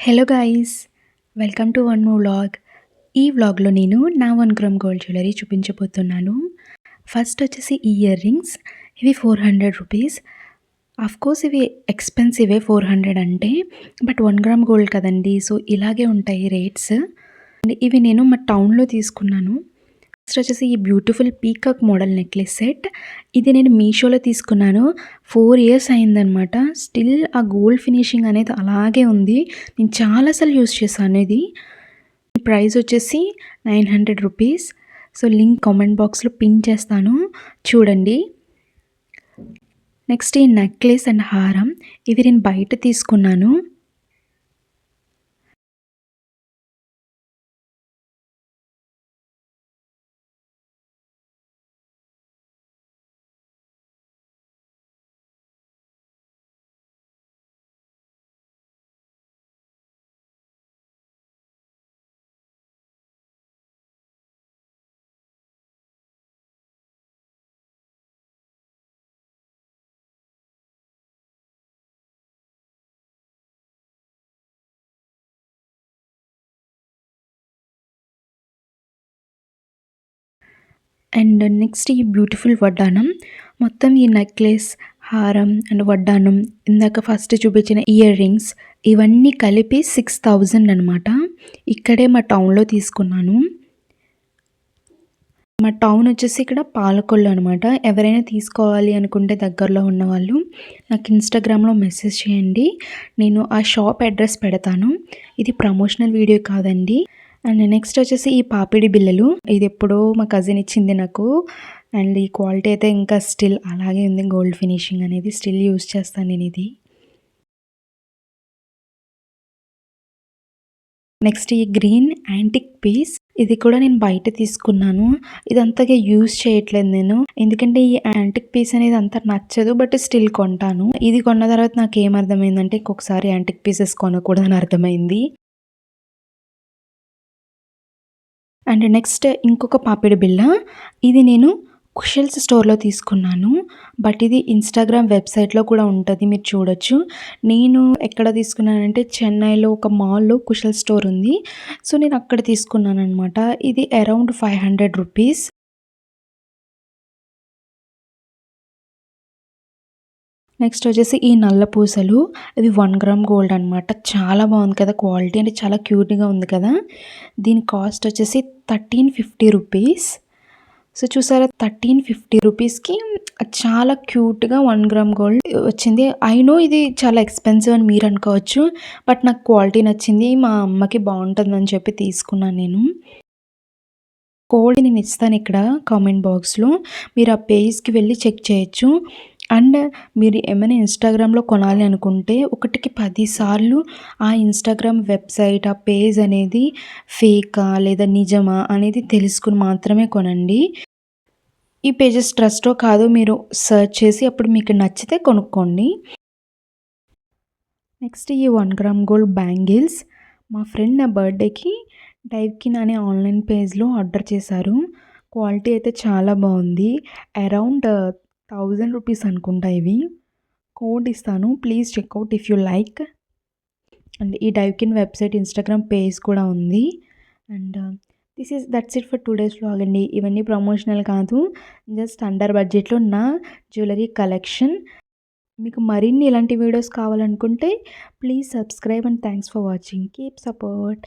Hello guys, welcome to one more vlog. ఈ వ్లాగ్లో నేను నా 1 గ్రామ్ గోల్డ్ జ్యువెలరీ చూపించబోతున్నాను. ఫస్ట్ వచ్చేసి ఇయర్ రింగ్స్. ఇవి 400 రూపీస్. కోర్స్ ఇవి ఎక్స్పెన్సివే 400 అంటే, బట్ 1 గ్రామ్ గోల్డ్ కదండి, సో ఇలాగే ఉంటాయి రేట్స్. ఇవి నేను మా టౌన్లో తీసుకున్నాను. నెక్స్ట్ వచ్చేసి ఈ beautiful peacock model necklace set. ఇది నేను మీషోలో తీసుకున్నాను. 4 ఇయర్స్ అయిందనమాట. స్టిల్ ఆ గోల్డ్ ఫినిషింగ్ అనేది అలాగే ఉంది. నేను చాలాసార్లు యూస్ చేశాను ఇది. ప్రైస్ వచ్చేసి 900 రూపీస్. సో లింక్ కామెంట్ బాక్స్లో పిన్ చేస్తాను, చూడండి. నెక్స్ట్ ఈ నెక్లెస్ అండ్ హారం. ఇది నేను బయట తీసుకున్నాను. అండ్ నెక్స్ట్ ఈ బ్యూటిఫుల్ వడ్డానం. మొత్తం ఈ నెక్లెస్, హారం అండ్ వడ్డానం, ఇందాక ఫస్ట్ చూపించిన ఇయర్ రింగ్స్, ఇవన్నీ కలిపి 6000 అనమాట. ఇక్కడే మా టౌన్లో తీసుకున్నాను. మా టౌన్ వచ్చేసి ఇక్కడ పాలకొల్లు అనమాట. ఎవరైనా తీసుకోవాలి అనుకుంటే దగ్గరలో ఉన్నవాళ్ళు నాకు ఇన్స్టాగ్రామ్లో మెసేజ్ చేయండి, నేను ఆ షాప్ అడ్రస్ పెడతాను. ఇది ప్రమోషనల్ వీడియో కాదండి. అండ్ నెక్స్ట్ వచ్చేసి ఈ పాపిడి బిళ్ళలు. ఇది ఎప్పుడో మా కజిన్ ఇచ్చింది నాకు. అండ్ ఈ క్వాలిటీ అయితే ఇంకా స్టిల్ అలాగే ఉంది. గోల్డ్ ఫినిషింగ్ అనేది స్టిల్ యూస్ చేస్తాను నేను ఇది. నెక్స్ట్ ఈ గ్రీన్ యాంటిక్ పీస్. ఇది కూడా నేను బయట తీసుకున్నాను. ఇది అంతగా యూస్ చేయట్లేదు నేను, ఎందుకంటే ఈ యాంటిక్ పీస్ అనేది అంత నచ్చదు, బట్ స్టిల్ కొంటాను. ఇది కొన్న తర్వాత నాకు ఏమర్థమైందంటే ఇంకొకసారి యాంటిక్ పీసెస్ కొనకూడదని అర్థమైంది. అండ్ నెక్స్ట్ ఇంకొక పాపిడి బిళ్ళ. ఇది నేను కుషల్స్ స్టోర్లో తీసుకున్నాను, బట్ ఇది ఇన్స్టాగ్రామ్ వెబ్సైట్లో కూడా ఉంటుంది, మీరు చూడొచ్చు. నేను ఎక్కడ తీసుకున్నానంటే చెన్నైలో ఒక మాల్లో కుషల్ స్టోర్ ఉంది, సో నేను అక్కడ తీసుకున్నాను అనమాట. ఇది అరౌండ్ 500 రూపీస్. నెక్స్ట్ వచ్చేసి ఈ నల్ల పూసలు. ఇవి 1 గ్రామ్ గోల్డ్ అనమాట. చాలా బాగుంది కదా క్వాలిటీ, అంటే చాలా క్యూట్గా ఉంది కదా. దీని కాస్ట్ వచ్చేసి 1350 రూపీస్. సో చూసారా, 1350 రూపీస్కి చాలా క్యూట్గా 1 గ్రామ్ గోల్డ్ వచ్చింది. ఐ నో ఇది చాలా ఎక్స్పెన్సివ్ అని మీరు అనుకోవచ్చు, బట్ నాకు క్వాలిటీ నచ్చింది. మా అమ్మకి బాగుంటుందని చెప్పి తీసుకున్నాను నేను. కోడ్ నేను ఇస్తాను ఇక్కడ కామెంట్ బాక్స్లో, మీరు ఆ పేజ్కి వెళ్ళి చెక్ చేయొచ్చు. అండ్ మీరు ఏమైనా ఇన్స్టాగ్రామ్లో కొనాలి అనుకుంటే ఒకటికి 10 సార్లు ఆ ఇన్స్టాగ్రామ్ వెబ్సైట్, ఆ పేజ్ అనేది ఫేకా లేదా నిజమా అనేది తెలుసుకుని మాత్రమే కొనండి. ఈ పేజెస్ ట్రస్టో కాదో మీరు సెర్చ్ చేసి అప్పుడు మీకు నచ్చితే కొనుక్కోండి. నెక్స్ట్ ఈ 1 గ్రామ్ గోల్డ్ బ్యాంగిల్స్. మా ఫ్రెండ్ నా బర్త్డేకి డైవ్కిన్ అనే ఆన్లైన్ పేజ్లో ఆర్డర్ చేశారు. క్వాలిటీ అయితే చాలా బాగుంది. అరౌండ్ 1000 రూపీస్ అనుకుంటా ఇవి. కోడ్ ఇస్తాను, please check out if you like. And ఈ డైవ్కిన్ వెబ్సైట్, ఇన్స్టాగ్రామ్ పేజ్ కూడా ఉంది. And that's it for today's vlog అండి. ఇవన్నీ ప్రమోషనల్ కాదు, జస్ట్ అండర్ బడ్జెట్లో నా జ్యువెలరీ కలెక్షన్. మీకు మరిన్ని ఇలాంటి వీడియోస్ కావాలనుకుంటే please subscribe and thanks for watching. Keep support.